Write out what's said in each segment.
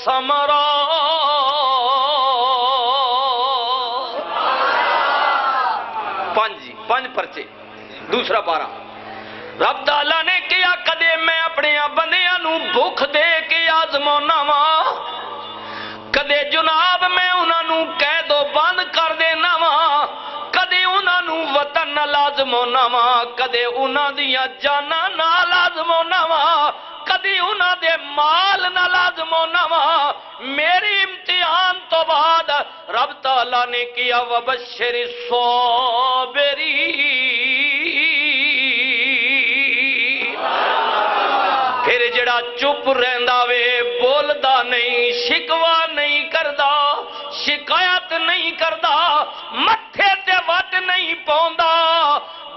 ثمرا پانچ پرچے دوسرا پارا رب تعالیٰ نے کیا کدے میں اپنے بندیاں نو بھوک دے کے آزمونا وا کدے جناب میں انہاں نو قید و بند کر دینا وا کدے انہاں نو وطن نہ لازمونا وا کدے انہاں دیاں جاناں نہ لازمونا وا کدی انہاں دے مال نہ لازمونا وا میری امتحان تو بعد رب تعالیٰ نے کیا وبشر الصابرین پھر جڑا چپ رہندا وے بولدا نہیں شکوا نہیں کردا شکایت نہیں کردا متھے تے وٹ نہیں پوندا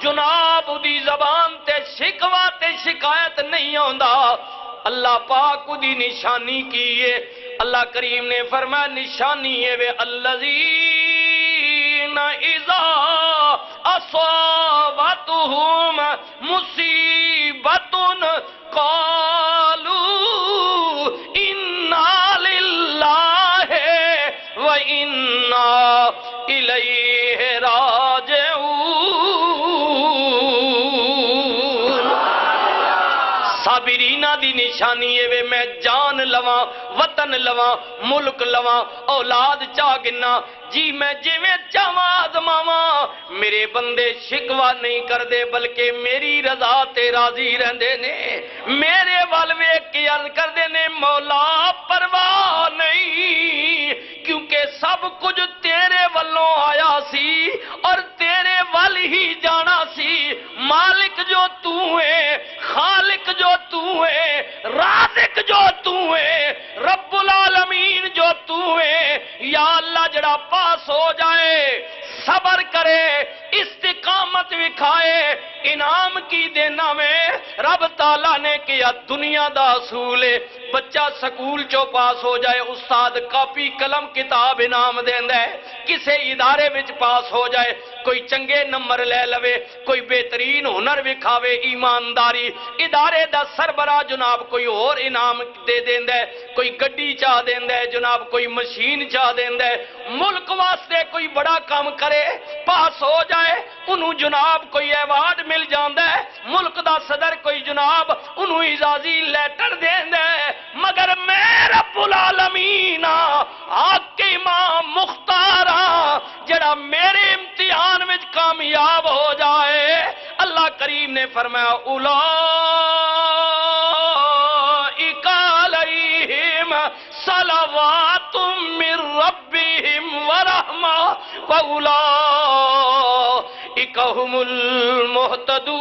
جناب دی زبان تے شکوا تے شکایت نہیں آندا اللہ پاک دی نشانی کی ہے اللہ کریم نے فرمایا نشانی ہے وے الذین اذا اصابتهم مصیبت قالوا انا للہ و انا الیہ راجعون صابرینہ دی نشانی ہے وے میں جان لواں وطن لواں ملک لواں اولاد چاہ گنا جی میں جویں چاواں آزماواں میرے بندے شکوا نہیں کردے بلکہ میری رضا تے راضی رہندے نے میرے ول ویکھ کے عرض کردے نے مولا پرواہ نہیں کیونکہ سب کچھ تیرے والوں آیا سی اور تیرے ول ہی جانا سی مالک جو تو ہے خالق جو تو ہے رازق جو تو ہے رب العالمین جو تو ہے یا اللہ جڑا پاس ہو جائے صبر کرے استقامت وکھائے انعام کی دینا میں رب تعالیٰ نے کیا دنیا دا اصول ہے بچہ سکول چو پاس ہو جائے استاد کاپی قلم کتاب انعام دیندا ہے کسے ادارے وچ پاس ہو جائے کوئی چنگے نمبر لے لوے کوئی بہترین ہنر وکھاوے ایمانداری ادارے دا سربراہ جناب کوئی اور انعام دے دیندا ہے کوئی گڈی چاہ دیندا ہے جناب کوئی مشین چاہ دیندا ہے ملک واسطے کوئی بڑا کام کرے پاس ہو جائے انہوں جناب کوئی ایوارڈ مل جاندا ہے ملک دا صدر کوئی جناب انہوں اعزازی لیٹر دیندا ہے مگر میں رب العالمین حاکم مختار جڑا میرے امتحان وچ کامیاب ہو جائے اللہ کریم نے فرمایا اولئک علیہم صلوات من ربہم ورحمہ وَأُولَئِكَ هُمُ الْمُهْتَدُونَ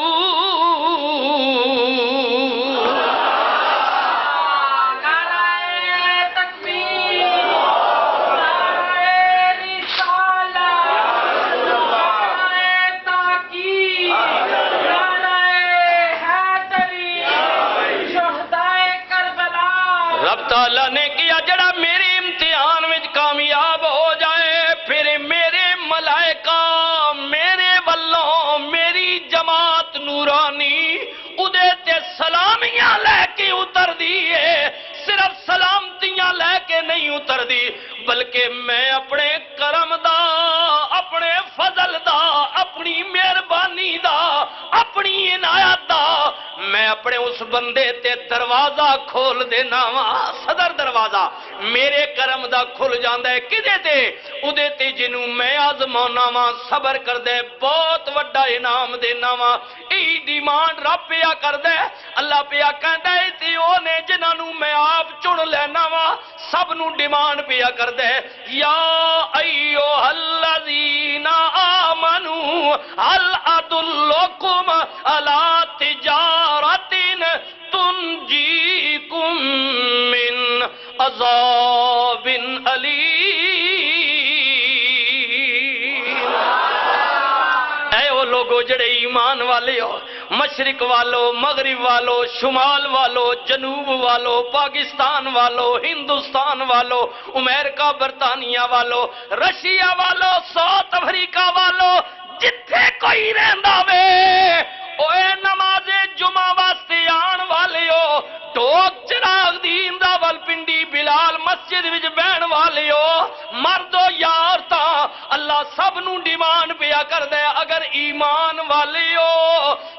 رب تعالیٰ نے کیا جڑا میرے امتحان میں کامیاب ہو جائے پھر میرے ملائکہ میرے والوں میری جماعت نورانی ادے تے سلامیاں لے کے اتر دیئے صرف سلامتیاں لے کے نہیں اتر دی بلکہ میں اپنے کرم دا اپنے فضل دا اپنی مہربانی دا اپنی عنایت دا میں اپنے اس بندے تے دروازہ کھول دینا وا صدر دروازہ میرے کرم دا کھل جاندا ہے کدے تے اودے تے جنوں میں آزمانا وا صبر کردے بہت وڈا انعام دینا وا ای ڈیمانڈ رب پیا کردے اللہ پیا کہندا ہے تے اونے جنہاں نوں میں آپ چن لینا وا سب نوں ڈیمانڈ پیا کردے یا ایھا الذین آمنو هل ادلکم علی تجارت تنجیکم من عذاب علیم اے وہ لوگو جڑے ایمان والے ہو مشرق والو مغرب والو شمال والو جنوب والو پاکستان والو ہندوستان والو امریکہ برطانیہ والو رشیا والو ساؤتھ افریقہ والو جتھے کوئی رہندا وے اوے نماز جمعہ واسطے آن والیو ٹوک چراغ دین دا ول پنڈی بلال مسجد وچ بہن والیو مردو یا عورتاں اللہ سب نو ڈیمانڈ پیا کردا ہے اگر ایمان والیو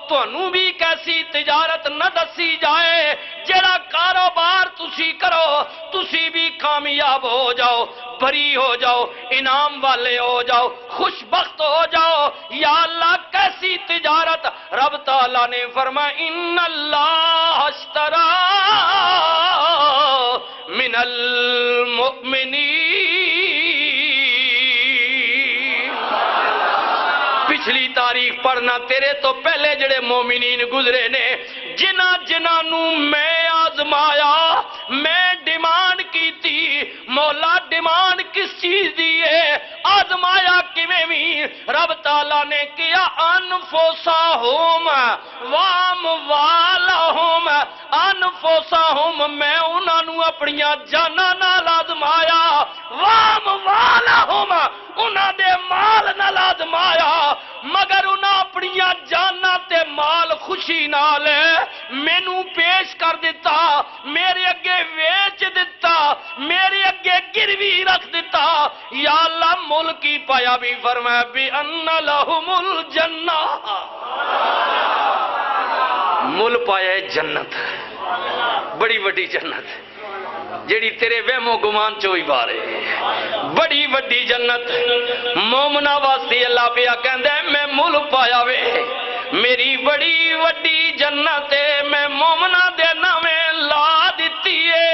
تانوں بھی کیسی تجارت نہ دسی جائے جڑا کاروبار تسی کرو تسی بھی کامیاب ہو جاؤ بری ہو جاؤ انعام والے ہو جاؤ خوش بخت ہو جاؤ یا اللہ کیسی تجارت رب تعالیٰ نے فرمایا ان اللہ اشترا من المؤمنین پچھلی تاریخ پڑھنا تیرے تو پہلے جڑے مومنین گزرے نے جنہاں نو میں آزمایا میں ڈیمانڈ کی تھی مولا ڈیمانڈ کس چیز دی ہے آزمایا کیویں بھی رب تعالیٰ نے کیا انفسہم واموالہم انفسہم میں انہاں نو اپنیاں جاناں نال آزمایا واموالہم انہاں دے مال نال آزمایا مگر انہاں اپنیاں جاناں تے مال خوشی نال مینوں پیش کر دیتا میرے اگے ویچ دیتا میرے اگے گروی رکھ دیتا یا اللہ ملک ہی پایا بھی فرمایا بی ان لہم الجنہ مل پایا ہے جنت بڑی وڈی جنت جیڑی تیرے وہم و گمان چوئی بارے بڑی وڈی جنت مومنہ واسطے اللہ پیا کہندے میں مل پایا وے میری بڑی وڈی جنت میں مومنہ دے نامے لا دیتی ہے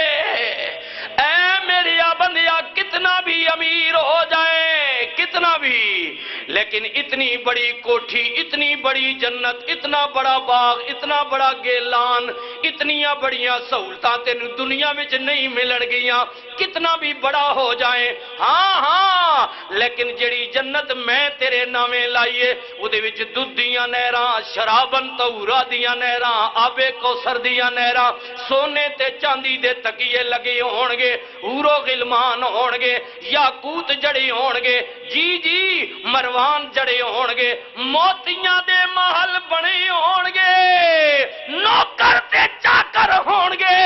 اے میری بندیا کتنا بھی امیر ہو جائے کتنا بھی لیکن اتنی بڑی کوٹھی اتنی بڑی جنت اتنا بڑا باغ اتنا بڑا گیلان اتنیاں بڑیاں سہولتاں تینوں دنیا وچ نہیں ملن گیاں کتنا بھی بڑا ہو جائیں ہاں لیکن جڑی جنت میں تیرے نامے لائیے اودے وچ دودھ دیاں نہراں شرابن طہورا دیاں نہراں آب کوثر دیاں نہراں سونے تے چاندی دے تکیے لگے ہون گے حور و غلمان ہون گے یاقوت جڑے ہون گے جی مروان جڑے ہون گے موتیاں دے محل بنے ہون گے نوکر تے چاکر ہون گے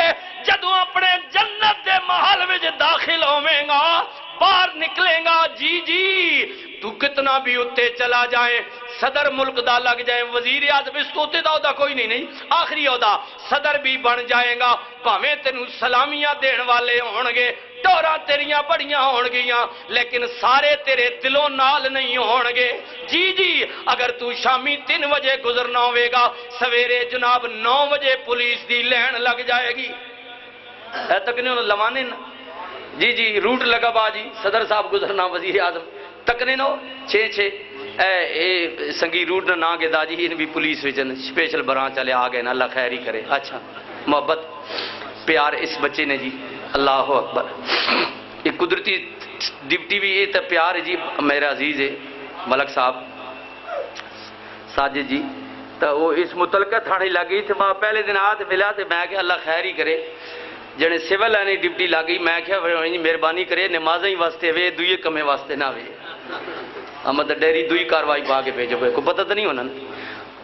جدو اپنے جنت دے محل وچ داخل ہوویں گا باہر نکلے گا جی تو کتنا بھی اتے چلا جائیں صدر ملک دا لگ جائے وزیر اعظم اس تو دا کوئی نہیں آخری عہدہ صدر بھی بن جائے گا بھاویں تینوں سلامیاں دین والے ہون گے ٹوراں تیریاں بڑیاں ہون گیاں لیکن سارے تیرے دلوں نال نہیں ہون گے جی اگر تو شامی 3 بجے گزرنا ہوئے گا سویرے جناب 9 بجے پولیس دی لین لگ جائے گی اے تک نہیں انہوں لوانے نا جی روٹ لگا با جی صدر صاحب گزرنا وزیر اعظم تکنے نو 6 اے سنگی روٹ نہ کے دا جی ان بھی پولیس وچن سپیشل بران چلے آ گئے نا اللہ خیر ہی کرے اچھا محبت پیار اس بچے نے جی اللہ اکبر یہ قدرتی ڈپٹی بھی یہ تو پیار ہے جی میرا عزیز ہے ملک صاحب ساجد جی تو وہ اس متعلقہ تھانے لگی تھی میں پہلے دن آت ملا تو میں کہ اللہ خیر ہی کرے جنے سول لائن ڈپٹی لگی میں کہ مہربانی کرے نمازیں ہی واسطے وے دوئے کمے واسطے نہ وے احمد ڈیری دوئی کاروائی پا کے بھیجو کو پتہ تو نہیں ہونا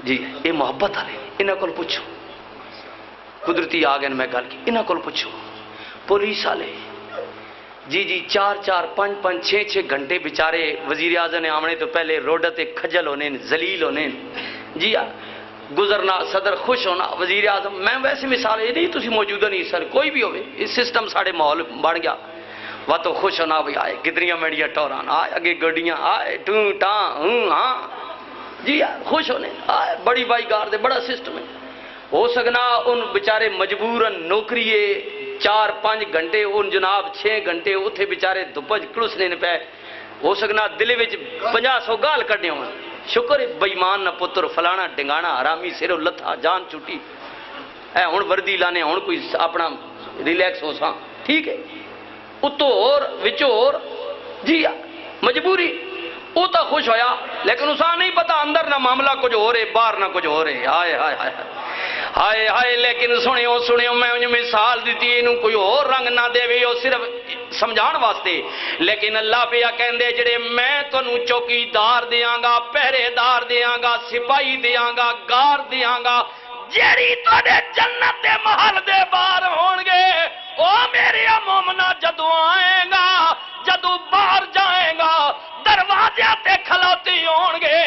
جی یہ محبت والے انہاں کول پوچھو قدرتی آ گئے میں گل کی انہاں کول پوچھو پولیس والے جی 4 5 6 گھنٹے بیچارے وزیر اعظم نے آمنے تو پہلے روڈت کھجل ہونے ذلیل ہونے جی گزرنا صدر خوش ہونا وزیر اعظم میں ویسے مثال یہ نہیں تسی موجودہ نہیں سر کوئی بھی ہوئے اس سسٹم ساڑھے ماحول بڑھ گیا وہ تو خوش ہونا بھی آئے گدریاں میڈیا ٹوران آئے اگے گڈیاں آئے ٹوں ٹاں ہاں جی خوش ہونے آئے بڑی بائی گار دے بڑا سسٹم ہے ہو سکنا ان بچارے مجبوراً نوکریے 4 5 گھنٹے ان جناب 6 گھنٹے اتھے بچارے دھپج کلسنے نے پہ ہو سکنا دلے وچ 50 گال کڈنے ہوں شکر بےمان نہ پتر فلانا ڈنگانا حرامی سرو لتھا جان چھٹی اے ہن وردی لانے ہن کوئی اپنا ریلیکس ہو سا ٹھیک ہے اتو اور وچو اور جی مجبوری وہ تو خوش ہویا لیکن اسا نہیں پتا اندر نہ معاملہ کچھ ہو رہے باہر نہ کچھ ہو رہے ہائے ہائے ہائے ہائے ہائے لیکن سنیو میں انہیں مثال دیتی انہوں کوئی اور رنگ نہ دے وہ صرف سمجھان واسطے، لیکن اللہ پیا کہندے جڑے میں تانوں چوکیدار دیاں گا، پہرے دار دیاں گا، سپاہی دیاں گا، گار دیاں گا، جیڑی تواڈے جنت دے محل دے باہر ہون گے، او میرے مومنا جدوں آئے گا، جدوں باہر جائے گا، دروازے تے کھلوتی ہون گے،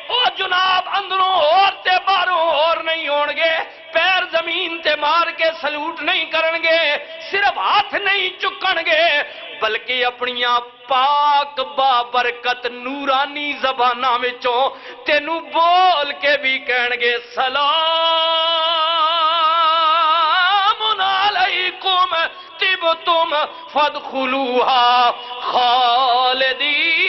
او جناب اندروں اور تے باہروں اور نہیں ہون گے، پیر زمین تے مار کے سلوٹ نہیں کرن گے، صرف ہاتھ نہیں چکن گے، بلکہ اپنیاں پاک بابرکت نورانی زباناں وچوں تینوں بول کے بھی کہن گے سلام علیکم طبتم فادخلوها خالدین۔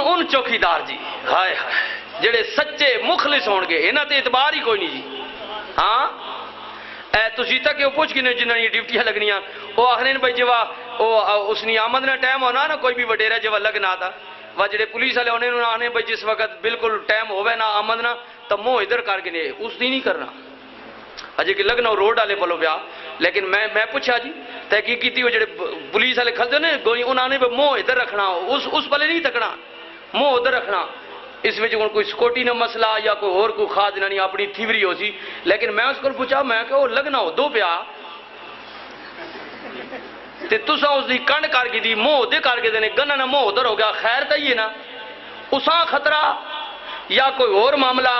ان چوکیدار جی ہائے ہائے جڑے سچے مخلص ہون گے، انہاں تے اعتبار ہی کوئی نہیں جی۔ ہاں اے تسی تک یہ پوچھ گنے جنہاں یہ ڈیوٹیاں لگنیاں، وہ آخرین بھائی جوا اس نے آمد نہ ٹائم ہونا نا کوئی بھی وڈیرا جوا لگنا تھا، وہ جڑے پولیس والے ہونے انہوں نے آنے بھائی جس وقت بالکل ٹائم ہوئے نا آمد نہ تو منہ ادھر کر کے اس دی نہیں کرنا، اجے کہ لگنا روڈ والے بولو پیا، لیکن میں پوچھا جی تحقیق کی وہ جڑے پولیس والے کھلتے نے انہوں نے منہ ادھر رکھنا، اس والے نہیں تکنا، منہ ادھر رکھنا، اس وجہ کوئی سکوٹی نہ مسئلہ یا کوئی اور کوئی خاص نہیں اپنی تھیوری ہو سی، لیکن میں اس کو پوچھا میں کہ وہ لگنا ہو دو پیا تے تساں اس دی کنڈ کر کے دی منہ ادھر کر کے دینے گنا نہ منہ ادھر ہو گیا، خیر تا یہ نا اساں خطرہ یا کوئی اور معاملہ،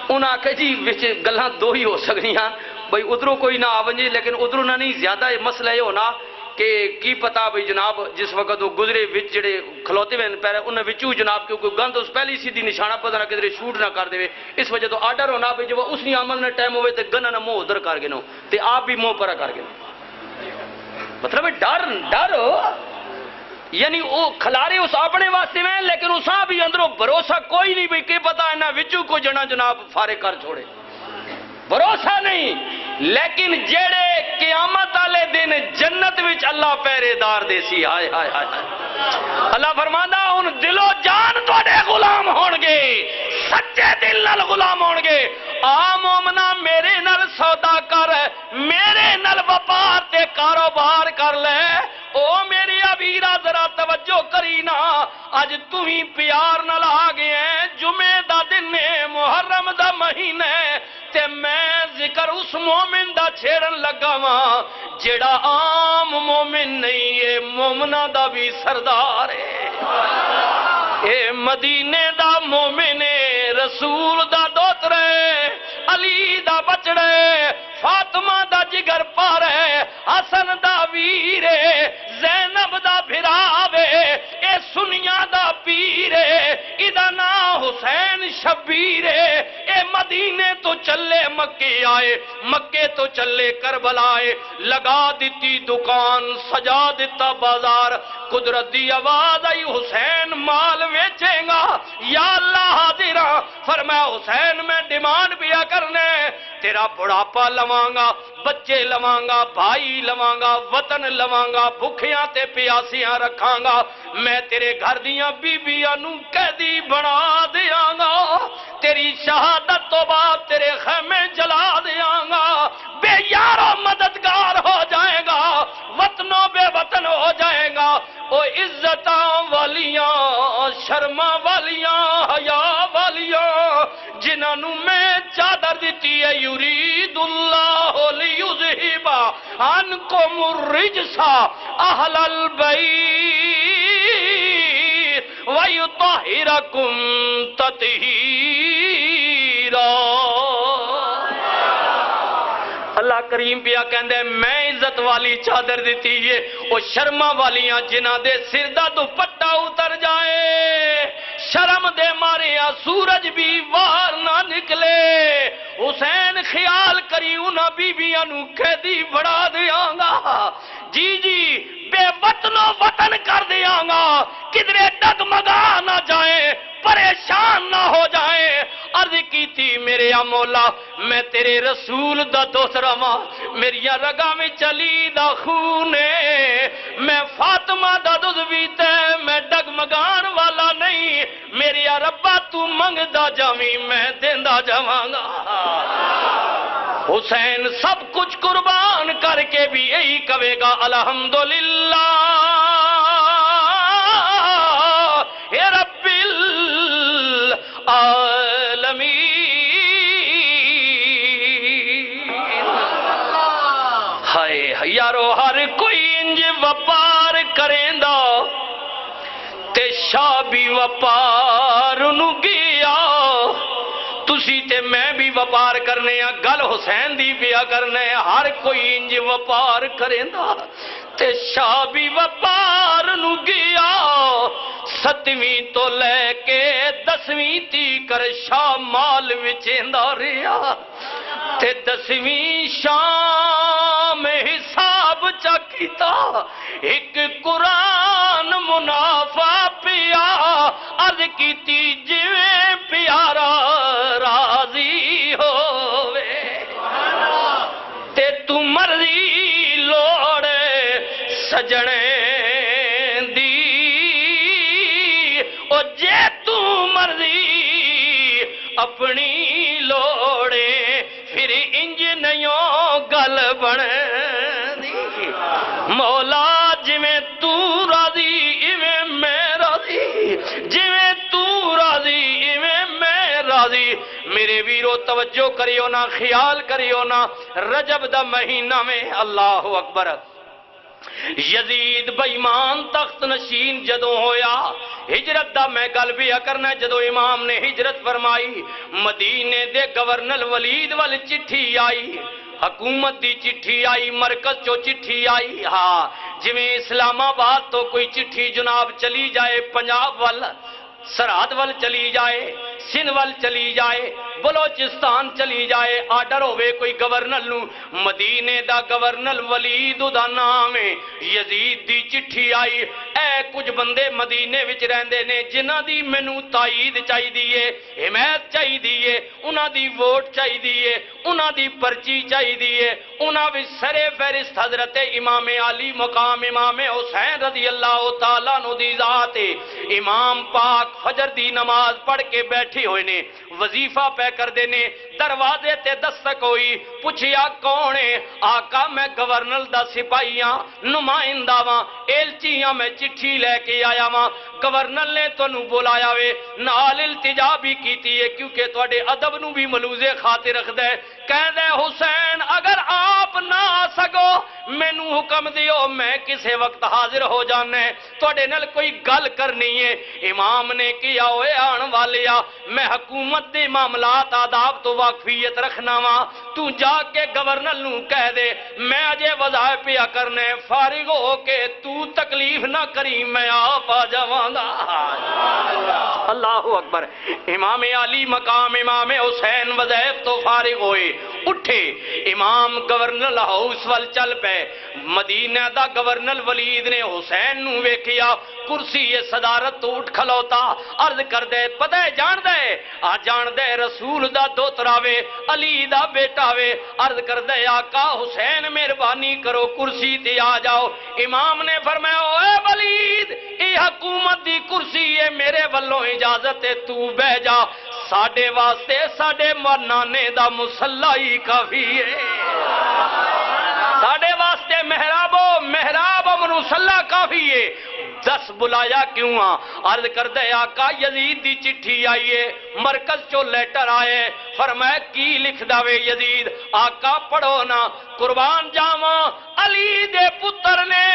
انہاں کہ جی وچ گلاں دو ہی ہو سکنیاں، بھئی ادھروں کوئی نہ آونجے لیکن ادھروں نہ نہیں، زیادہ مسئلہ یہ ہونا کہ کی پتا بھئی جناب جس وقت وہ گزرے وچ جڑے کھلوتے ہوئے پہلے انہیں وچوں جناب کیونکہ گند اس پہلی سیدھی نشانہ پتہ نہ کدھر شوٹ نہ کر دے، اس وجہ تو آرڈر ہونا بھئی جب اس نے عمل نہ ٹائم ہوئے تے گنا نہ منہ ادھر کر کے نو تے آپ بھی منہ پرا کر کے نو، مطلب ڈر ہو یعنی وہ کھلارے اس اپنے واسطے میں، لیکن اساں بھی اندروں بھروسہ کوئی نہیں بھئی کہ پتا انہاں وچوں کو جنا جناب فارغ کر چھوڑے، بھروسہ نہیں، لیکن جیڑے قیامت والے دن جنت وچ اللہ پہرے دار دے سی، ہائے ہائے ہائے اللہ فرماندا ان دل و جان تواڈے غلام ہون گے، سچے دل نال غلام ہون گے، آ مومنا میرے نال سودا کر، میرے نال وپار تے کاروبار کر لے، او میری ابیرا ذرا توجہ کری نا، اج تو ہی پیار نال آ گئے ہیں، جمعے دا دن ہے، محرم دا مہینہ تے میں ذکر اس مومن دا چھیڑن لگا واں جیڑا عام مومن نہیں ہے، مومنہ دا بھی سردار ہے، اے مدینے دا مومن ہے، رسول دا دوتر ہے، علی دا بچڑے، فاطمہ دا جگر پار ہے، حسن دا ویر ہے، زینب دا بھراوے، اے سنیا دا پیر ہے، ادا نا حسین شبیر ہے، اے مدینے تو چلے مکے آئے، مکے تو چلے کربلا آئے، لگا دیتی دکان سجا دیتا بازار، قدرت دی آواز آئی حسین مال ویچے گا، یا اللہ حاضرہ، فرمایا حسین میں ڈیمانڈ بیا کرنے، تیرا بڑھاپا لوانگا، بچے لوانگا، بھائی لوانگا، وطن لوانگا، بھکھیاں تے پیاسیاں رکھاں گا، میں تیرے گھر دیاں بی بیاں نو قیدی بنا دیاں گا، تیری شہادت تو بعد تیرے خیمے جلا دیاں گا، بے یارو مددگار ہو جائے گا، وطنوں بے وطن ہو جائے گا، او عزتاں والیاں، شرما والیاں، حیا والیاں، جنہاں نو میں چادر دیتی ہے، یرید اللہ لیذہب عنکم الرجس اہل البیت ویطہرکم تطہیرا۔ اللہ کریم پیا کہندے میں عزت والی چادر دیتی ہے، وہ شرما والیاں جنہ دے سر دا دوپٹہ اتر جائے، شرم دے مارے سورج بھی باہر نہ نکلے، حسین خیال کری انہاں بیبیاں نو قیدی بڑھا دیاں گا، جی جی بے وطنو وطن کر دیاں گا، کدرے ڈگمگا نہ جائیں، پریشان نہ ہو جائیں، عرض کیتی میرے مولا میں تیرے رسول دا دوسرا ماں میری رگاں میں چلی دا خون میں فاطمہ دا دودھ پیتا میں ڈگمگان والا نہیں میری ربا تو منگدا جاویں میں دیندا جاواں گا حسین سب کچھ قربان کر کے بھی یہی کہے گا الحمدللہ اے رب العالمین ہائے یارو ہر کوئی انج وپار کریندا تے شاہ بھی وپار نو گیا تسی تے میں بھی وپار کرنے ہیں گل حسین دی بیا کرنے ہیں ہر کوئی انج وپار کریندا تے شاہ بھی وپار نو گیا 7ویں تو لے کے 10ویں تی کر شاہ مال وچیندا رہیا تے 10ویں شام حساب چا کیتا ایک قرآن منافع پیا عرض کیتی جویں پیارا راضی ہووے تے تو مرضی لوڑے سجنے دی او جے تو مرضی اپنی لوڑے پھر انج نیوں گل بنے دی مولا جویں تو راضی ایویں میں راضی جویں تو راضی ایویں میں راضی میرے ویرو توجہ کریو نا خیال کریو نا رجب دا مہینہ میں اللہ اکبر یزید بےمان تخت نشین جدوں ہویا ہجرت دا میں گل بھی کرنا جدو امام نے ہجرت فرمائی مدینے دے گورنر ولید وال چٹھی آئی حکومت دی چٹھی آئی مرکز چو چٹھی آئی ہاں جویں اسلام آباد تو کوئی چٹھی جناب چلی جائے پنجاب وال سرحد وال چلی جائے سندھ وال چلی جائے بلوچستان چلی جائے آرڈر ہوئے کوئی گورنر نو مدینے دا گورنر ولید دا نام ہے یزید دی چٹھی آئی اے کچھ بندے مدینے وچ رہندے نے جنہاں دی مینوں تائید چاہی دیئے حمایت چاہی دیئے انہاں دی ووٹ چاہی دیئے انہاں دی پرچی چاہی دیئے انہاں وچ سر فہرست حضرت امام علی مقام امام حسین رضی اللہ تعالیٰ عنہ دی ذات امام پاک فجر دی نماز پڑھ کے بیٹھی ہوئے نے وظیفہ پہ کر دینے دروازے تے دستک ہوئی پوچھیا کون ہے آقا میں گورنر دا سپاہیاں نمائندہ واں ایلچیاں میں چٹھی لے کے آیا واں گورنر نے تو نو بلایا وے نال التجا بھی کیتی ہے کیونکہ تواڈے ادب نو بھی ملوزے خاطر رکھ دے کہہ دے حسین اگر آپ نہ آ سکو مینوں حکم دیو میں کسے وقت حاضر ہو جانا ہے تواڈے نال کوئی گل کرنی ہے امام نے کیا ہوئے آن والیا میں حکومت دے معاملات آداب تو واقفیت رکھنا وا تو جا کے گورنر نو کہہ دے میں اجے وظائف پیا کرنے فارغ ہو کے تو تکلیف نہ کری میں آپ آ جاواں گا اللہ اکبر امام علی مقام امام حسین وظائف تو فارغ ہوئے اٹھے امام گورنر ہاؤس وال چل پے مدینہ دا گورنر ولید نے حسین نو ویکھیا کرسی یہ صدارت تو اٹھ کھلوتا عرض کر دے پتہ ہے جان دے آ جان دے رسول دا دوترا وے علی دا بیٹا وے عرض کر دے آقا حسین مہربانی کرو کرسی تے آ جاؤ امام نے فرمایا اے ولید ای حکومت دی کرسی ہے میرے والوں اجازت ہے تو بہ جا ساڈے واسطے ساڈے مرنانے دا مصلی ہی کافی ہے ساڈے واسطے محراب و مصلی کافی ہے 10 بلایا کیوں عرض کر دے آقا یزید دی چٹھی آئیے مرکز چو لیٹر آئے فرمایا کی لکھ داوے یزید آقا پڑھو نا قربان جاواں علی دے پتر نے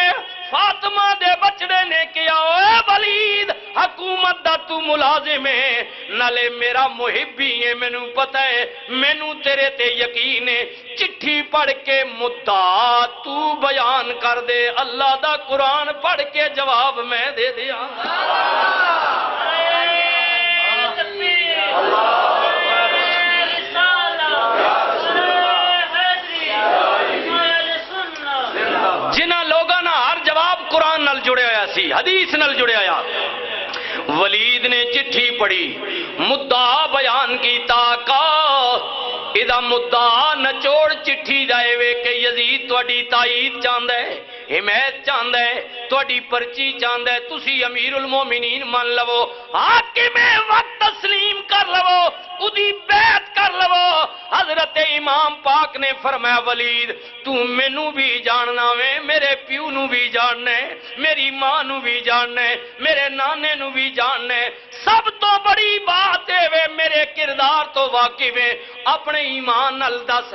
فاطمہ دے بچڑے نے کیا اے ولید حکومت دا تو ملازم ہے نالے میرا محبی ہے مینوں پتہ ہے مینوں تیرے تے یقین ہے چٹھی پڑھ کے مدعا تو بیان کر دے اللہ دا قرآن پڑھ کے جواب میں دے دیا جنہ لوگاں نہ ہر جواب قرآن نال جڑے ہویا سی حدیث نال جڑے ہویا ولید نے چٹھی پڑھی، مدعا بیان کیتا کا ادا مدعا نچوڑ چٹھی جائے وے کہ یزید تواڈی تائید چاہندا ہے، حمایت چاہندا ہے، تواڈی پرچی چاہندا ہے، تسی امیر المومنین من لو، حاکم وقت تسلیم کر لو، اودی بیعت کر لو۔ حضرت امام پاک نے فرمایا ولید تو مینوں بھی جاننا وے، میرے پیو نو بھی جاننا ہے، میری ماں نو بھی جاننا ہے، میرے نانے نو بھی جاننا ہے، سب تو بڑی بات ہے وے میرے کردار تو واقف ہے، اپنے ایمان نال دس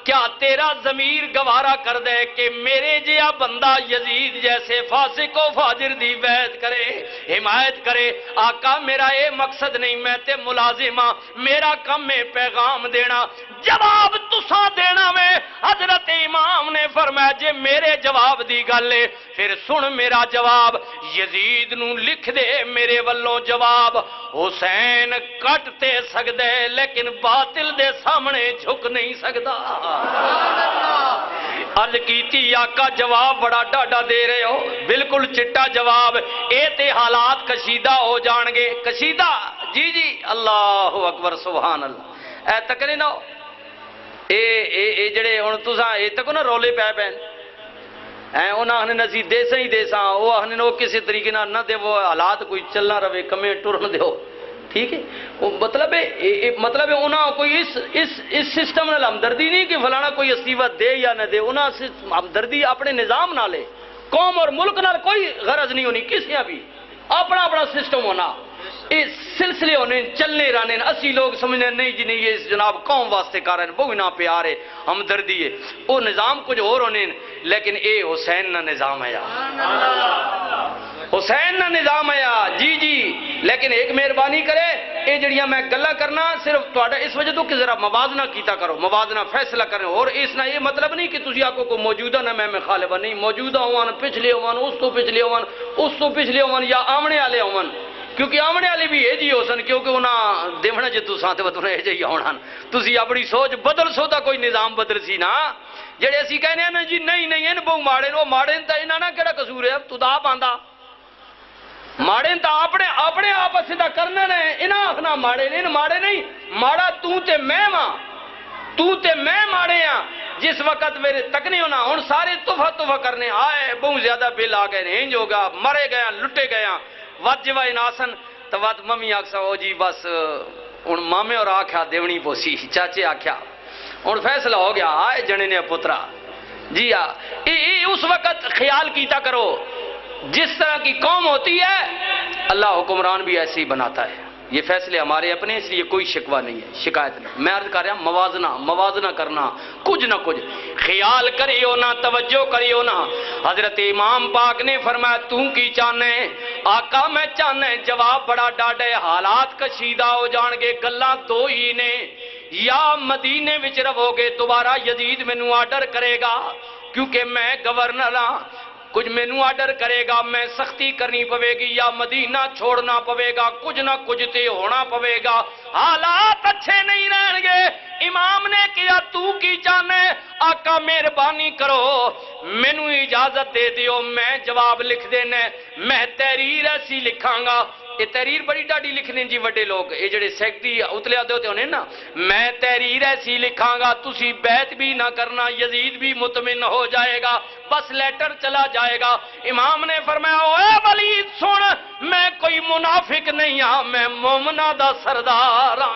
کیا تیرا ضمیر گوارا کر دے کہ میرے جیا بندہ یزید جیسے فاسق و فاجر دی بیعت کرے، حمایت کرے؟ آقا میرا اے مقصد نہیں، میں تے ملازم ہاں، میرا کم ہے پیغام دینا، جواب تساں دینا میں۔ حضرت امام نے فرمایا جے میرے جواب دی گل ہے پھر سن میرا جواب، یزید نو لکھ دے میرے والوں جواب، حسین کٹ تے سکدے لیکن باطل دے سامنے جھک نہیں سکدا۔ عرض کیتی آقا جواب بڑا ڈاڈا دے رہے ہو، بالکل چٹا جواب، اے تے حالات کشیدہ ہو جان گے۔ کشیدہ؟ جی جی، اللہ اکبر سبحان اللہ۔ اے تک نہیں نہ اے جڑے ہن تساں اے تک نہ رولے پے پین انہاں نے نسی دیساں ہی دیساں، وہ آخنے وہ کسی طریقے نہ دے، وہ حالات کوئی چلنا رہے کمیں ٹرن دیو، ٹھیک ہے؟ مطلب ہے انہاں کوئی اس سسٹم نال ہمدردی نہیں کہ فلانا کوئی استعفیٰ دے یا نہ دے، انہاں ہمدردی اپنے نظام نال ہے، قوم اور ملک نال کوئی غرض نہیں ہونی، کسی بھی اپنا اپنا سسٹم ہونا، اس سلسلے ہونے چلنے رہنے۔ اسی لوگ سمجھنے نہیں جی نہیں یہ جناب قوم واسطے کر رہے ہیں، بہت نہ پیار ہے، ہمدردی ہے، وہ نظام کچھ اور ہونے، لیکن اے حسین نہ نظام ہے، حسین نہ نظام ہے۔ جی جی، لیکن ایک مہربانی کرے، اے جڑیاں میں گلا کرنا صرف تہاڈا اس وجہ تو کہ ذرا موازنہ کیتا کرو، موازنہ فیصلہ کریں، اور اس نہ یہ مطلب نہیں کہ تسی آکو کو موجودہ نہ میں خالفہ نہیں، موجودہ ہوان، پچھلے ہوان، اس تو پچھلے ہوان، اس تو پچھلے ہوان، یا آمنے والے ہوان، کیونکہ آمنے والے بھی یہ جی ہو سن، کیونکہ انہاں دیونا جے تساں تے بدلنا یہ جی ہونا، تسی اپنی سوچ بدل سو تا کوئی نظام بدل سی نا۔ جڑے اسی کہنے ہیں نا جی نہیں نہیں ان بہو ماڑے وہ ماڑے تا انہاں نا کیڑا قصور ہے، تو دا پاندا ماڑے تا اپنے آپ سیدھا کرنا نے، انہاں آخنا ماڑے نہیں، ماڑے نہیں، ماڑا تو تے میں ماں، تو تے میں ماڑے ہاں۔ جس وقت میرے تک نہیں ہونا ہن سارے تحفہ کرنے آئے، بہت زیادہ بل آ گئے، ہنج ہو گیا، مرے گیا، لٹے گیا، وت جوا ناسن تو وت ممی آکسا او جی بس ہن مامے اور آکھیا دیونی پوسی، چاچے آکھیا ہن فیصلہ ہو گیا، آئے جنے نے پترا جی اس وقت خیال کیتا کرو جس طرح کی قوم ہوتی ہے اللہ حکمران بھی ایسے ہی بناتا ہے۔ یہ فیصلے ہمارے اپنے، اس لیے کوئی شکوہ نہیں ہے، شکایت نہیں۔ میں عرض کر رہا ہوں موازنہ کرنا، کچھ نہ کچھ خیال کریو نہ، توجہ کریو نہ۔ حضرت امام پاک نے فرمایا تو کی چاہنے؟ آقا میں چاہنے، جواب بڑا ڈاڈے، حالات کشیدہ ہو جان گے، گلاں دو ہی نے، یا مدینے وچ رہو گے دوبارہ یزید مینوں آرڈر کرے گا کیونکہ میں گورنر ہاں، کچھ مینوں آرڈر کرے گا، میں سختی کرنی پوے گی، یا مدینہ چھوڑنا پوے گا، کچھ نہ کچھ تے ہونا پوے گا، حالات اچھے نہیں رہن گے۔ امام نے کیا تو کی چاہنے؟ آقا مہربانی کرو مینوں اجازت دے دیو، میں جواب لکھ دینا، میں تحریر ایسی لکھاں گا، یہ تحریر بڑی ڈاڈی لکھنے جی وڈے لوگ، یہ جڑے سیکٹری اتلے آتے ہوتے ہونے نا، میں تحریر ایسی لکھاں گا تسی بیعت بھی نہ کرنا، یزید بھی مطمئن ہو جائے گا، بس لیٹر چلا جائے گا۔ امام نے فرمایا اے ولید سن، میں کوئی منافق نہیں ہاں، میں مومنہ دا سردار ہاں۔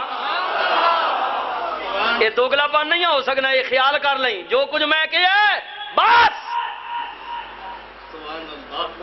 یہ دوگلا پن نہیں ہو سکنا، یہ خیال کر لیں جو کچھ میں کیا ہے بس۔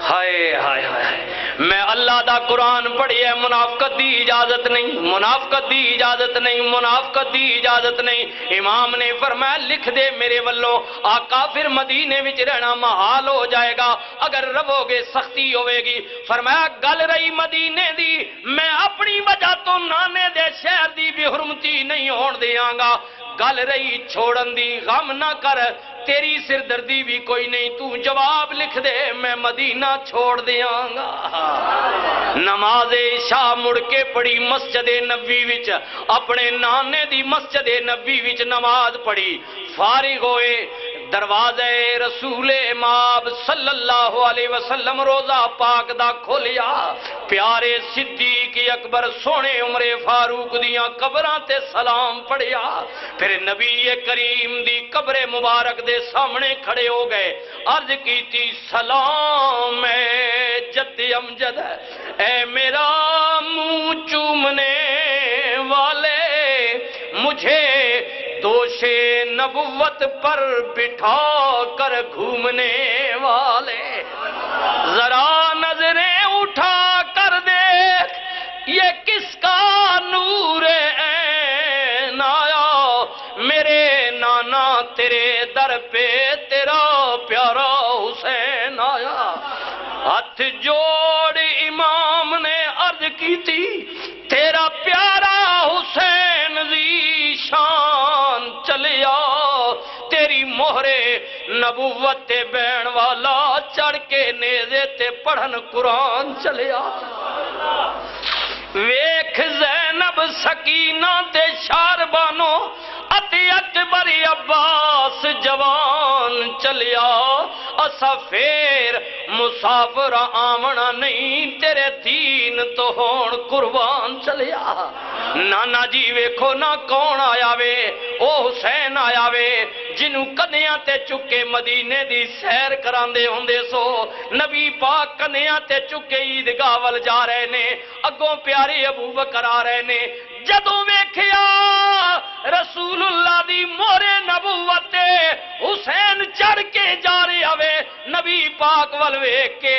ہائے ہائے ہائے، میں اللہ دا قرآن پڑھی ہے، منافقت دی اجازت نہیں، منافقت دی اجازت نہیں، منافقت دی اجازت نہیں۔ امام نے فرمایا لکھ دے میرے والوں، آقا پھر مدینے وچ رہنا محال ہو جائے گا، اگر رہو گے سختی ہوئے گی۔ فرمایا گل رہی مدینے دی، میں اپنی وجہ تو نانے دے شہر دی بے حرمتی نہیں ہون دیاں گا، گل رہی چھوڑن دی، غم نہ کر، تیری سردردی بھی کوئی نہیں، تو جواب لکھ دے میں مدینہ چھوڑ دیاں گا۔ نماز عشاء مڑ کے پڑھی مسجد نبوی وچ، اپنے نانے دی مسجد نبوی وچ نماز پڑھی، فارغ ہوئے دروازے رسول ماب صلی اللہ علیہ وسلم روزہ پاک دا کھولیا پیارے صدیق اکبر سونے عمر فاروق دیاں قبراں تے سلام پڑھیا پھر نبی کریم دی قبر مبارک دے سامنے کھڑے ہو گئے عرض کیتی سلام اے جد امجد اے میرا منہ چومنے والے مجھے دوش نبوت پر بٹھا کر گھومنے والے ذرا نظریں اٹھا کر دیکھ یہ کس کا نور عین آیا میرے نانا تیرے در پہ تیرا پیارا حسین آیا ہاتھ جوڑ امام نے عرض کی تھی تیرا پیارا حسین ذی شان چلیا تیری مہر نبوت تے بین والا چڑھ کے نیزے تے پڑھن قرآن چلیا ویکھ زینب سکینہ تے شاربانو اتی اکبر عباس جوان چلیا اسا پھر مسافر آونا نہیں تیرے دین تو ہون قربان چلیا نانا جی ویکھو نہ کون آیا وے او حسین آیا وے جنوں کدیاں تے چکے مدینے دی سیر کراندے ہوندے سو نبی پاک کدیاں تے چکے عیدگاہ ول جا رہے نے اگوں پیارے ابو بکر آ رہے نے جدوں ویکھیا رسول اللہ دی مہر نبوت حسین چڑھ کے جا رہے ہوئے نبی پاک ول ویکھ کے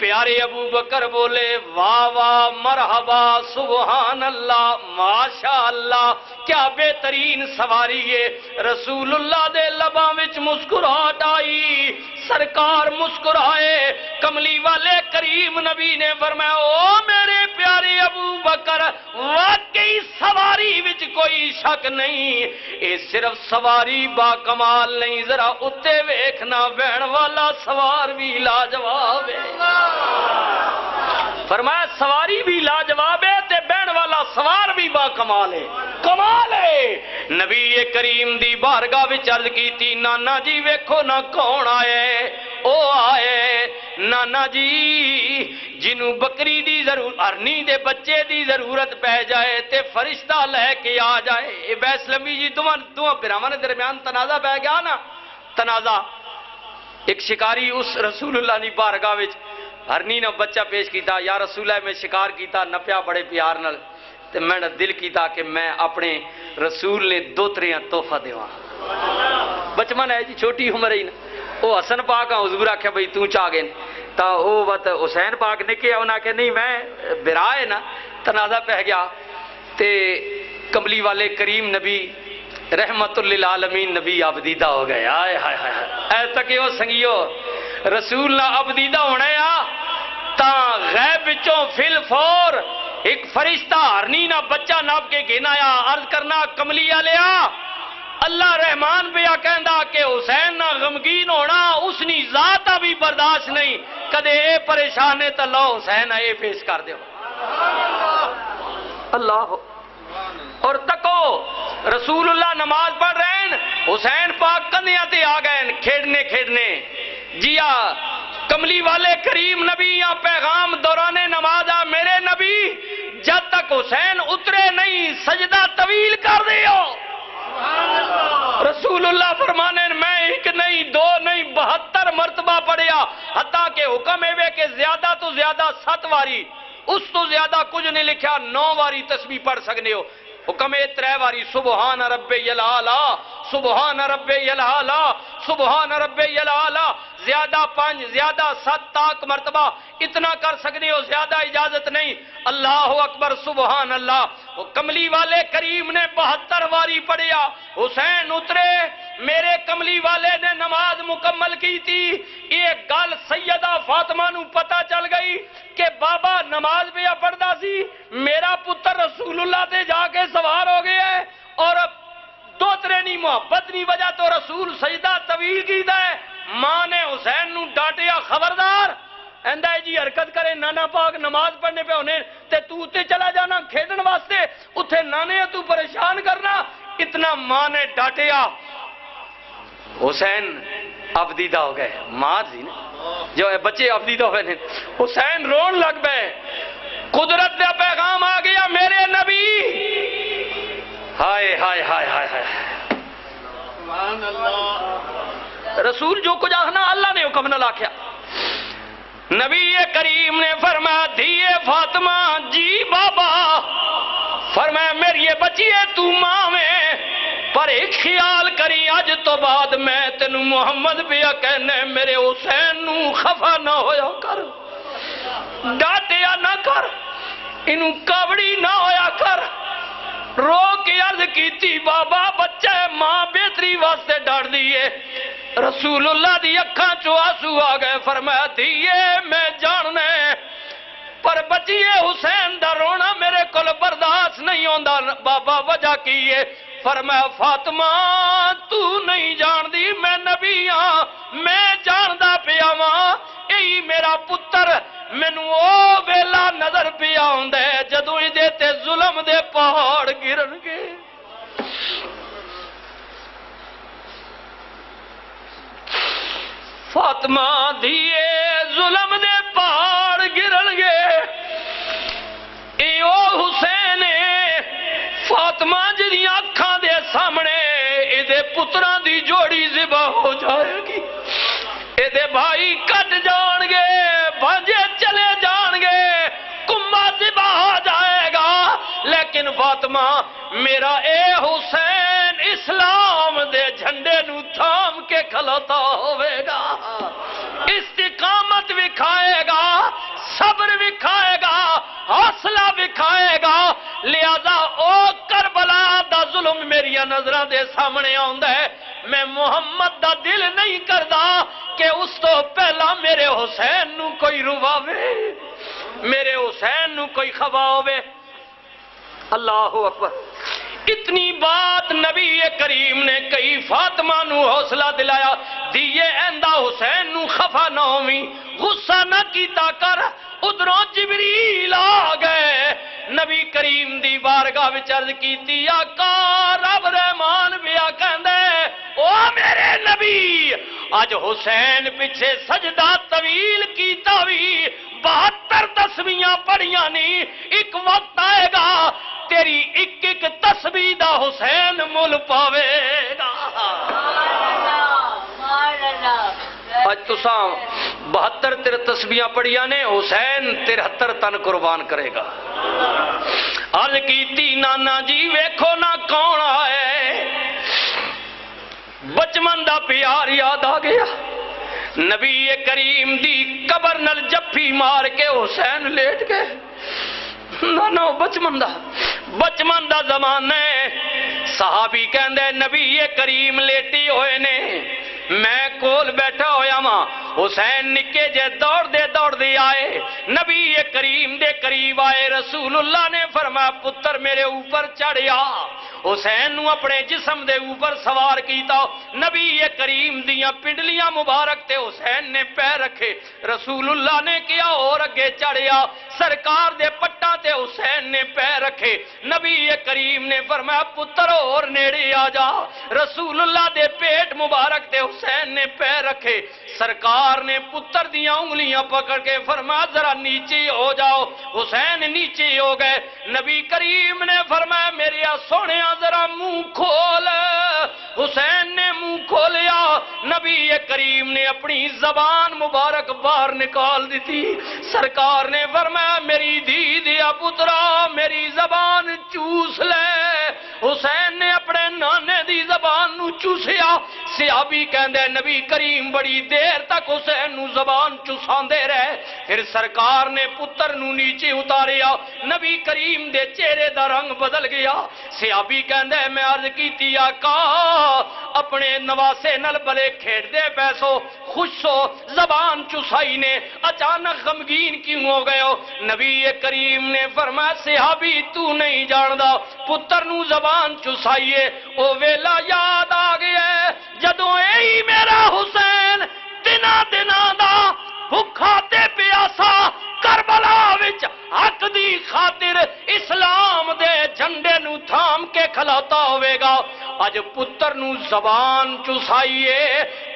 پیارے ابو بکر بولے واہ واہ مرحبا سبحان اللہ ماشاء اللہ کیا بہترین سواری ہے رسول اللہ دے لباں وچ مسکراہٹ آئی سرکار مسکرائے کملی والے کریم نبی نے فرمایا او میرے پیارے ابو بکر واقعی سواری وچ کوئی شک نہیں اے صرف سواری با کمال نہیں ذرا اتے ویکھنا بہن والا سوار بھی لاجواب ہے فرمایا سواری بھی لاجواب ہے تے بہن والا سوار بھی با کمال ہے کمال ہے نبی کریم دی بارگاہ وچ عرض کیتی نانا جی ویکھو نہ کون آئے او آئے نانا جی جنوں بکری دی ضرورت ارنی دے بچے دی ضرورت پہ جائے تے فرشتہ لے کے آ جائے اے بیس لمبی جی دو پیراواں دے درمیان تنازع پہ گیا نا تنازع ایک شکاری اس رسول اللہ دی بارگاہ وچ ہرنی نے بچہ پیش کیتا یا رسول اللہ میں شکار کیتا نپیا بڑے پیار نال تے میں نے دل کیتا کہ میں اپنے رسول نے دو تریاں تحفہ دیواں بچپن ہے جی چھوٹی عمر ہی نا وہ حسن پاک حضور آکھیا بھئی تو چاہ گئے تا وہ وقت حسین پاک نے کیا انہاں کہ نہیں میں برائے نا تنازع پہ گیا تے کملی والے کریم نبی رحمت للعالمین نبی عبدیدہ ہو گئے آئے ہائے ہائے اے تک وہ سنگیو رسول نہ عبدیدہ ہونے آ تا غیب بچوں فل فور ایک فرشتہ ہرنی نہ بچہ ناب کے گھنا یا عرض کرنا کملی آلیا اللہ رحمان پہ کہندا کہ حسین نہ غمگین ہونا اس نی ذاتہ بھی برداشت نہیں کدے اے پریشانے تا لو حسین اے پیش کر دیو اللہ اور تکو رسول اللہ نماز پڑھ رہے ہیں حسین پاک کندیاں تے آ گئے کھیڑنے جیا کملی والے کریم نبی یا پیغام دوران نماز آ میرے نبی جب تک حسین اترے نہیں سجدہ طویل کر دیو رسول اللہ فرمانے میں ایک نہیں دو نہیں 72 مرتبہ پڑھیا حتیٰ کہ حکم ہے کہ زیادہ تو زیادہ 7 واری اس تو زیادہ کچھ نہیں لکھا 9 واری تسبیح پڑھ سکنے ہو حکم 3 واری سبحان ربی العالی سبحان ربی العالی سبحان ربی العالی زیادہ 5 زیادہ 7 تاک مرتبہ اتنا کر سکتے ہو زیادہ اجازت نہیں اللہ اکبر سبحان اللہ وہ کملی والے کریم نے 72 واری پڑھیا حسین اترے میرے کملی والے نے نماز مکمل کی تھی یہ گل سیدہ فاطمہ نو پتہ چل گئی کہ بابا نماز بھی پڑھدا سی میرا پتر رسول اللہ تے جا کے سوار ہو گیا ہے اور دو ترینی محبت نی وجہ تو رسول سجدہ طویل کیتا ہے ماں نے حسین نو ڈانٹیا خبردار اندہ جی حرکت کرے نانا پاک نماز پڑھنے پہ ہونے تے تو تے چلا جانا کھیڑن واسطے اتھے نانے تو پریشان کرنا اتنا ماں نے ڈانٹیا حسین ابدیدہ ہو گئے، ماں سی نا جو ہے بچے ابدیدہ ہو گئے، حسین رون لگ پے، قدرت کا پیغام آ گیا میرے نبی، ہائے ہائے ہائے ہائے ہائے، سبحان اللہ، رسول جو کچھ آخنا اللہ نے حکم نہ لاکھیا۔ نبی کریم نے فرمایا دھیے فاطمہ، جی بابا، فرمایا میری یہ بچی ہے تو ماں میں، پر ایک خیال کری اج تو بعد میں تینوں محمد پیا کہنے میرے حسین نو خفا نہ ہویا کر، ڈانٹیا نہ کر، انہوں کبڑی نہ ہویا کر۔ رو کے عرض کیتی بابا بچہ ہے، ماں بہتری واسطے ڈر دیئے۔ رسول اللہ دی اکھاں چو آنسو آ گئے، فرمایا دھیے میں جاننے پر بچیے حسین دا رونا میرے کول برداشت نہیں ہوندا، بابا وجہ کی ہے؟ فرمایا فاطمہ تو نہیں جان دی، میں نبی ہاں، میں جاندا پیا واں، یہی میرا پتر مینوں او ویلا نظر پیا ہوندا ہے جدوں ایدے تے ظلم دے پہاڑ گرن گے۔ فاطمہ دھیے ظلم دے پہاڑ گرن گے، اے او حسین فاطمہ جدیاں اکھاں دے سامنے ایدے پتراں دی جوڑی ذبح ہو جائے گی، ایدے بھائی کٹ جان گے، بھانجے چلے جان گے، کمبا ذبح ہو جائے گا، لیکن فاطمہ میرا اے حسین اسلام دے جھنڈے نو تھام کے کھلوتا ہوئے گا، استقامت وکھائے گا، صبر وکھائے گا، حوصلہ وکھائے گا، لہذا او کربلا دا ظلم میری نظرہ دے سامنے آندا ہے، میں محمد دا دل نہیں کردا کہ اس تو پہلا میرے حسین نو کوئی رواوے، میرے حسین نو کوئی خواوے۔ اللہ اکبر، اتنی بات نبی کریم نے کئی، فاطمہ نو حوصلہ دلایا، دیئے ایندہ حسین نو خفا نہ ہوئی، غصہ نہ کیتا کر۔ ادھروں جبریل آ گئے، نبی کریم دی بارگاہ وچ عرض کیتی آقا رب رحمان بیا کہندے او میرے نبی اج حسین پیچھے سجدہ طویل کیتا وی 72 تسبیحاں پڑھیاں نہیں، ایک وقت آئے گا تیری ایک ایک تسبیح دا حسین مل پاوے گا۔ اج تساں 72 تسبیحاں پڑھیاں نے، حسین 73 تن قربان کرے گا۔ عرض کیتی نانا جی ویکھو نہ کون آئے، بچپن دا پیار یاد آ گیا، نبی کریم دی قبر نل جفی مار کے حسین لیٹ گئے۔ نانا بچپن دا زمانہ ہے، صحابی کہندے نبی کریم لیٹی ہوئے نے، میں کول بیٹھا ہویا ماں، حسین نکے جے دوڑ دے آئے، نبی کریم دے قریب آئے، رسول اللہ نے فرمایا پتر میرے اوپر چڑھیا، حسین نو اپنے جسم دے اوپر سوار کیتا، نبی کریم دیاں پنڈلیاں مبارک تے حسین نے پیر رکھے، رسول اللہ نے کیا اور اگے چڑھیا، سرکار دے پٹاں تے حسین نے پیر رکھے، نبی کریم نے فرمایا پتر اور نیڑے آ جا، رسول اللہ دے پیٹ مبارک تے حسین نے پیر رکھے، سرکار نے پتر دیاں انگلیاں پکڑ کے فرمایا ذرا نیچے ہو جاؤ، حسین نیچے ہو گئے، نبی کریم نے فرمایا میرے سونیا ذرا منہ کھول، حسین نے منہ کھولیا، نبی کریم نے اپنی زبان مبارک باہر نکال دی تھی، سرکار نے فرمایا میری دی دیا پترا میری زبان چوس لے، حسین نے اپنے نانے دی زبان نو چوسیا، صحابی کہندے نبی کریم بڑی دیر تک حسین نو زبان چوساندے رہے، پھر سرکار نے پتر نو نیچے اتاریا، نبی کریم دے چہرے دا رنگ بدل گیا، صحابی کہندے میں عرض کیتی آقا اپنے نواسے نل بلے کھیڑ دے پیسو خوش سو، زبان چوسائی نے اچانک غمگین کیوں ہو گئے ہو؟ نبی کریم نے فرمایا صحابی تو نہیں جاندا، پتر نو زبان چوسائیے او ویلا یاد آ گیا جدوں اے میرا حسین دنا دا بھکھا تے پیاسا کربلا وچ حق دی خاطر اسلام دے جھنڈے نو تھام کے کھلاتا ہوئے گا، اج پتر نو زبان چسائیے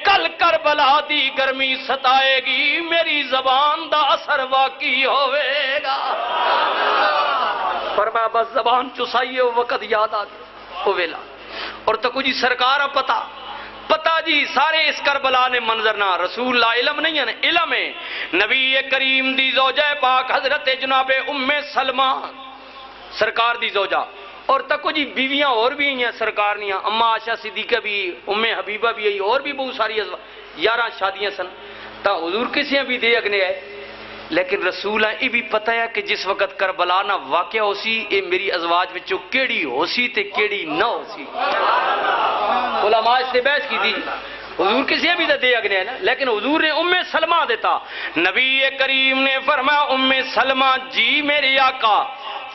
کل کربلا دی گرمی ستائے گی میری زبان دا اثر واقعی ہوئے گا فرمایا بس زبان چسائیے وقت یاد آ گیا وہ ویلا اور تو کچھ سرکار پتا جی سارے اس کربلا نے منظر نہ رسول اللہ علم نہیں ہے علم ہے نبی کریم دی زوجہ پاک حضرت جناب ام سلمہ سرکار دی زوجہ اور تک جی بیویاں اور بھی ہیں سرکار نیاں اما عائشہ صدیقہ بھی ام حبیبہ بھی ہے اور بھی بہت ساری 11 شادیاں سن تا حضور کسی بھی دے اگنے آئے لیکن رسول یہ بھی پتہ ہے کہ جس وقت کربلا نہ واقعہ ہو سی اے میری ازواج وچوں کیڑی ہو سی تے کیڑی نہ ہو سی علماء اس سے بحث کی تھی حضور کسی بھی دے اگنے ہے نا لیکن حضور نے ام سلمہ دیتا نبی کریم نے فرمایا ام سلمہ جی میرے آقا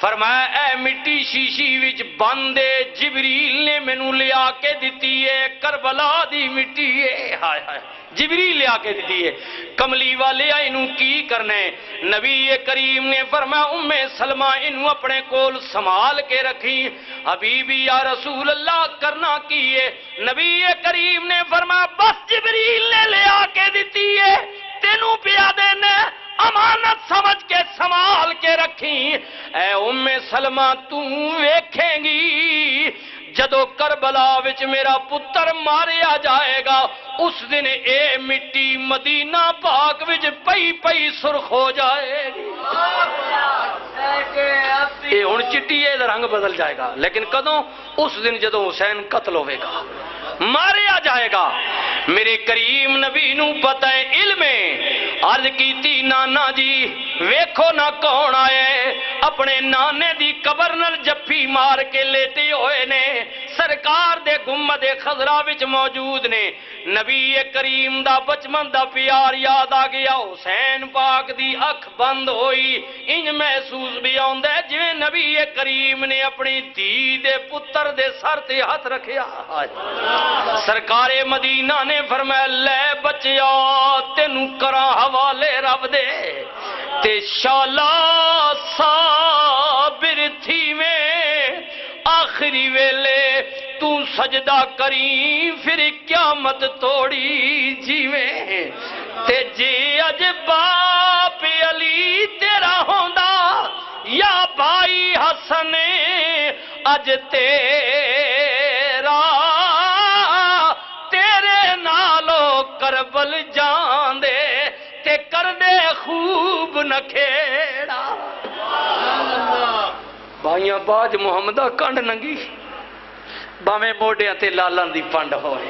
فرمایا اے مٹی شیشی وچ بندے جبریل نے مینوں لیا کے دتی ہے کربلا دی مٹی ہے ہائے ہائے جبریل لیا کے دیتی ہے کملی والے اینوں کی کرنے نبی کریم نے فرمایا ام سلمہ اینوں اپنے کول سنبھال کے رکھی حبیبی یا رسول اللہ کرنا کیے نبی کریم نے فرمایا بس جبریل نے لیا کے دیتی ہے تینوں پیا دینے امانت سمجھ کے سنبھال کے رکھی اے ام سلمہ تو ویکھیں گی جدو کربلا وچ میرا پتر ماریا جائے گا اس دن اے مٹی مدینہ پاک وچ پئی پئی سرخ ہو جائے گی اے ہن چٹی ہے رنگ بدل جائے گا لیکن کدوں اس دن جدو حسین قتل ہوئے گا ماریا جائے گا میرے کریم نبی نو پتہ ہے علم عرض کیتی نانا جی ویکھو نہ کون آئے اپنے نانے دی قبر نال جفی مار کے لیٹے ہوئے نے سرکار دے گنبد خضرا وچ موجود نے نبی کریم دا بچپن دا پیار یاد آ گیا حسین پاک دی اکھ بند ہوئی انج محسوس بھی آندا ہے جویں نبی کریم نے اپنی دھی دے پتر دے سر تے ہاتھ رکھیا سرکار مدینہ نے فرمایا لے بچیا تینوں کراں حوالے رب دے تے شالا صابر تھی میں آخری ویلے تو سجدہ کری پھر قیامت توڑی جیویں تے جے اج باپ علی تیرا ہوندا یا بھائی حسن اج تیرا تیرے نالو کربل جان دے تے کر دے خوب نہ کھیڑا بھائیاں باج محمدہ کنڈ ننگی باویں موڈیاں تے لالان دی پنڈ ہوئے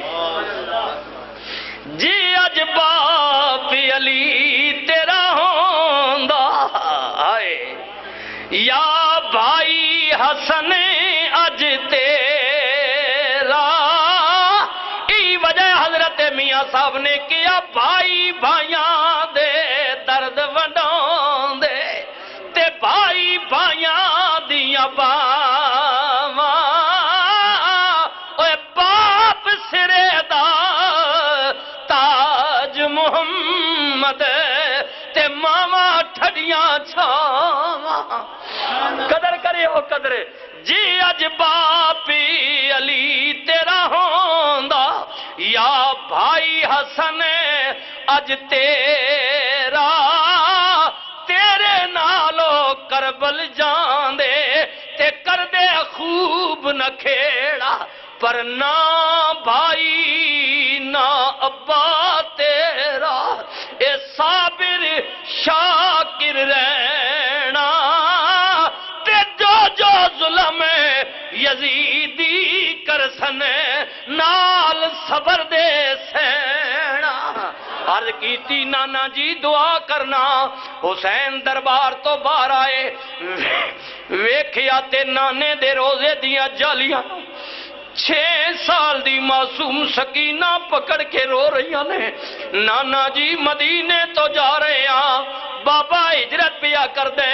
جی اج باپ علی تیرا ہوندا آئے یا بھائی حسن اج تیرا ای وجہ حضرت میاں صاحب نے کیا بھائی بھائیاں دے درد ونڈاؤں دے تے بھائی بھائیاں دیاں باواں اوے باپ سرے دا تاج محمد تے ماواں ٹھڈیاں چھاواں قدر کرے ہو قدر جی اج باپی علی تیرا ہوندا یا بھائی حسن اج تیرا تیرے نالو کربل جان دے تے کر دے خوب نہ کھیڑا پر نہ بھائی نہ ابا تیرا اے صابر شاکر رہنا تے جو جو ظلم یزیدی کرسن نال صبر دے سینا عرض کیتی نانا جی دعا کرنا حسین دربار تو باہر آئے ویکھیا تے نانے دے روزے دیاں جالیاں 6 سال دی معصوم سکینہ پکڑ کے رو رہی نے نانا جی مدینے تو جا رہے ہیں بابا ہجرت پیا کر دے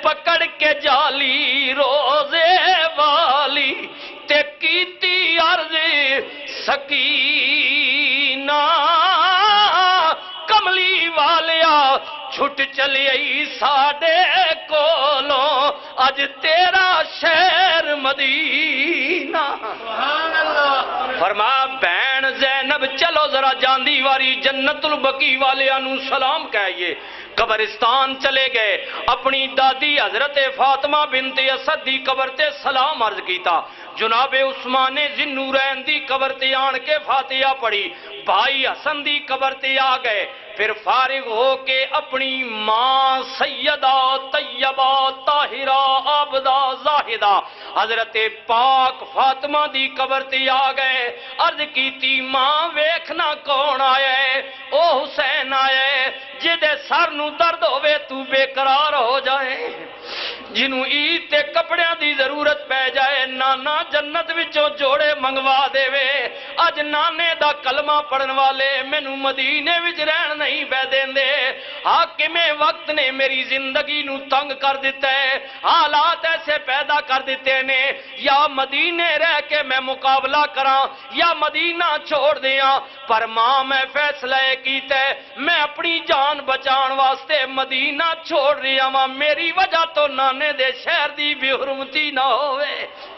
پکڑ کے جالی روزے والی تے کیتی عرض سکینہ کملی والیا چھٹ چلی ساڈے کولوں اج تیرا شہر مدینہ سبحان اللہ فرما بہن زینب چلو ذرا جاندی واری جنت البقیع والیاں نو سلام کہیے قبرستان چلے گئے اپنی دادی حضرت فاطمہ بنت اسد دی قبر تے سلام عرض کیتا جناب عثمان ذی النورین دی قبر تے آن کے فاتحہ پڑھی بھائی حسن دی قبر تے آ گئے پھر فارغ ہو کے اپنی ماں سیدہ طیبہ طاہرہ عابدہ زاہدہ حضرت پاک فاطمہ دی قبر تے آ گئے عرض کیتی ماں ویکھنا کون آیا ہے او حسین آیا ہے جدے سر نو درد ہوئے تو بے قرار ہو جائے جنوں عید تے کپڑیاں دی ضرورت پہ جائے نانا جنت وچوں جوڑے منگوا دے وے اج نانے دا کلمہ پڑھن والے مینوں مدینے وچ رہن نہیں پہ دیندے حاکم وقت نے میری زندگی نو تنگ کر دیتا ہے حالات ایسے پیدا کر دیتے نے یا مدینے رہ کے میں مقابلہ کراں یا مدینہ چھوڑ دیاں پر ماں میں فیصلہ کیتا ہے میں اپنی جان بچان واسطے مدینہ چھوڑ رہی ہوں میری وجہ تو نانے دے شہر دی بے حرمتی نہ ہوئے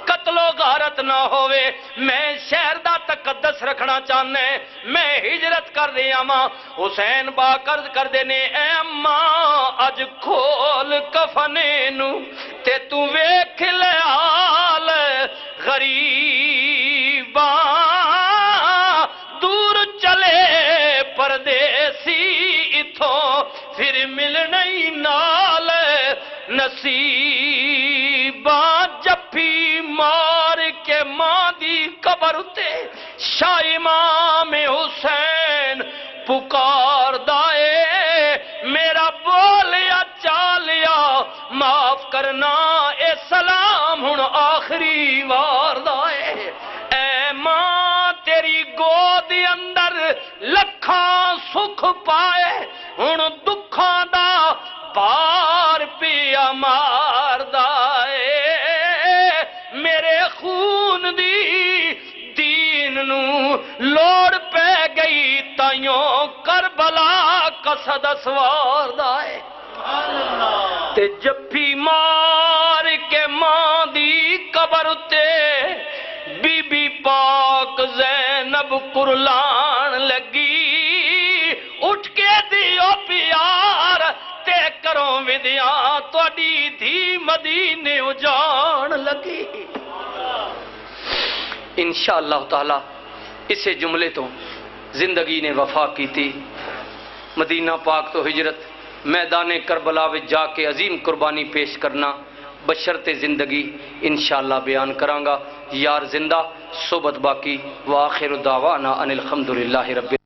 قتل و غارت نہ ہوئے میں شہر دا تقدس رکھنا چاہنے میں ہجرت کر رہی ہوں حسین با قرض کر دینے اے اماں اج کھول کفنے نو تے تو ویکھ لے حال غریباں دور چلے پردیسی اتھوں پھر ملنی نال نصیباں جپی مار کے ماں دی قبر تے شاہ امام حسین پکار دائے میرا بولیا چالیا معاف کرنا اے سلام ہن آخری وار دائے اے ماں تیری گود اندر لکھاں سکھ پائے ہن دکھاں دا بار پیا مار دائے میرے خون دی دین نو لوڑ پہ گئی تائیوں کربلا قصد اسوار دائے تے جپی مار کے ماں دی قبر تے بی بی پاک زینب کرلان لگی اٹھ کے دیو پیار تے کروں ودیاں توڑی دھی مدینے اجان لگی انشاءاللہ تعالی اسے جملے تو زندگی نے وفا کی تھی مدینہ پاک تو ہجرت میدان کربلا وچ جا کے عظیم قربانی پیش کرنا بشرط زندگی انشاءاللہ بیان کرانگا یار زندہ صحبت باقی وآخر دعوانا ان الحمدللہ رب